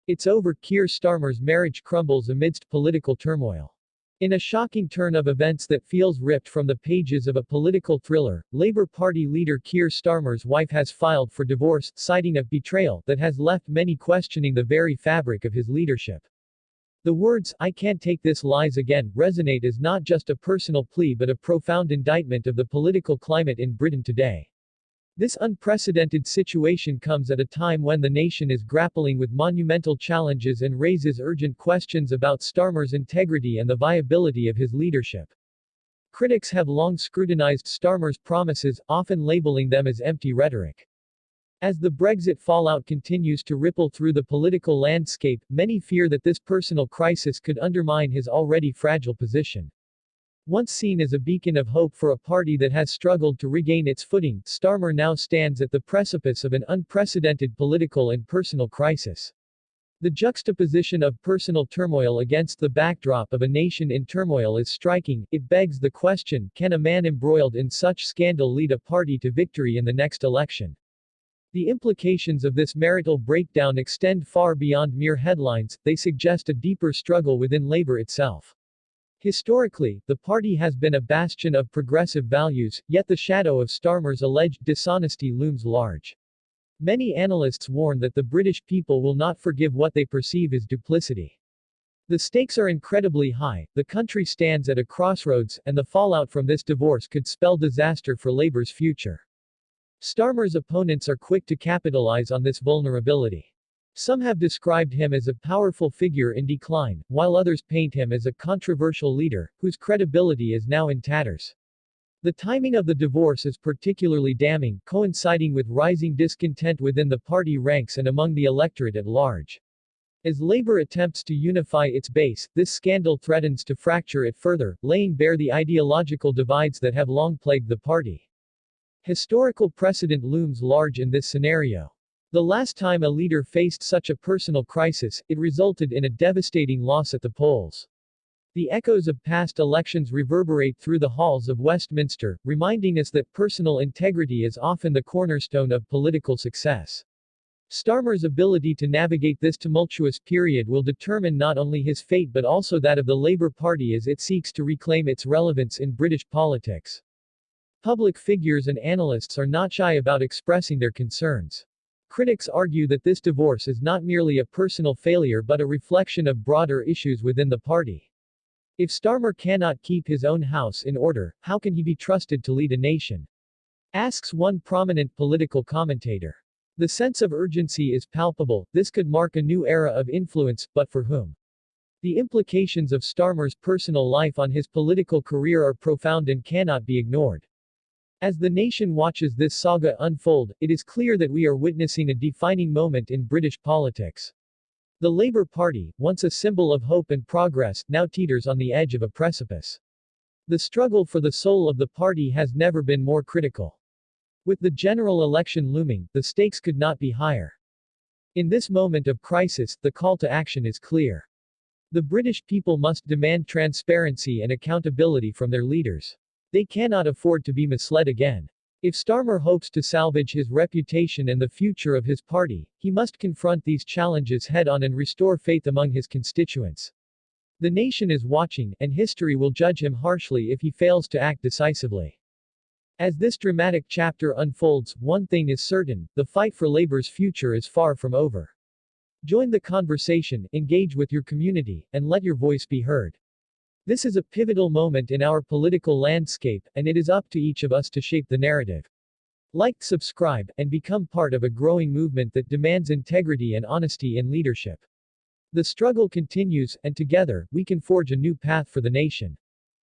It's over. Kier Starmer's marriage crumbles amidst political turmoil. In a shocking turn of events that feels ripped from the pages of a political thriller, Labour Party leader Kier Starmer's wife has filed for divorce, citing a betrayal that has left many questioning the very fabric of his leadership. The words, "I can't take this lies again," resonate as not just a personal plea but a profound indictment of the political climate in Britain today. This unprecedented situation comes at a time when the nation is grappling with monumental challenges and raises urgent questions about Starmer's integrity and the viability of his leadership. Critics have long scrutinized Starmer's promises, often labeling them as empty rhetoric. As the Brexit fallout continues to ripple through the political landscape, many fear that this personal crisis could undermine his already fragile position. Once seen as a beacon of hope for a party that has struggled to regain its footing, Starmer now stands at the precipice of an unprecedented political and personal crisis. The juxtaposition of personal turmoil against the backdrop of a nation in turmoil is striking. It begs the question, can a man embroiled in such scandal lead a party to victory in the next election? The implications of this marital breakdown extend far beyond mere headlines. They suggest a deeper struggle within Labour itself. Historically, the party has been a bastion of progressive values, yet the shadow of Starmer's alleged dishonesty looms large. Many analysts warn that the British people will not forgive what they perceive as duplicity. The stakes are incredibly high, the country stands at a crossroads, and the fallout from this divorce could spell disaster for Labour's future. Starmer's opponents are quick to capitalize on this vulnerability. Some have described him as a powerful figure in decline, while others paint him as a controversial leader, whose credibility is now in tatters. The timing of the divorce is particularly damning, coinciding with rising discontent within the party ranks and among the electorate at large. As Labour attempts to unify its base, this scandal threatens to fracture it further, laying bare the ideological divides that have long plagued the party. Historical precedent looms large in this scenario. The last time a leader faced such a personal crisis, it resulted in a devastating loss at the polls. The echoes of past elections reverberate through the halls of Westminster, reminding us that personal integrity is often the cornerstone of political success. Starmer's ability to navigate this tumultuous period will determine not only his fate but also that of the Labour Party as it seeks to reclaim its relevance in British politics. Public figures and analysts are not shy about expressing their concerns. Critics argue that this divorce is not merely a personal failure but a reflection of broader issues within the party. If Starmer cannot keep his own house in order, how can he be trusted to lead a nation? Asks one prominent political commentator. The sense of urgency is palpable. This could mark a new era of influence, but for whom? The implications of Starmer's personal life on his political career are profound and cannot be ignored. As the nation watches this saga unfold, it is clear that we are witnessing a defining moment in British politics. The Labour Party, once a symbol of hope and progress, now teeters on the edge of a precipice. The struggle for the soul of the party has never been more critical. With the general election looming, the stakes could not be higher. In this moment of crisis, the call to action is clear. The British people must demand transparency and accountability from their leaders. They cannot afford to be misled again. If Starmer hopes to salvage his reputation and the future of his party, he must confront these challenges head-on and restore faith among his constituents. The nation is watching, and history will judge him harshly if he fails to act decisively. As this dramatic chapter unfolds, one thing is certain, the fight for Labour's future is far from over. Join the conversation, engage with your community, and let your voice be heard. This is a pivotal moment in our political landscape, and it is up to each of us to shape the narrative. Like, subscribe, and become part of a growing movement that demands integrity and honesty in leadership. The struggle continues, and together, we can forge a new path for the nation.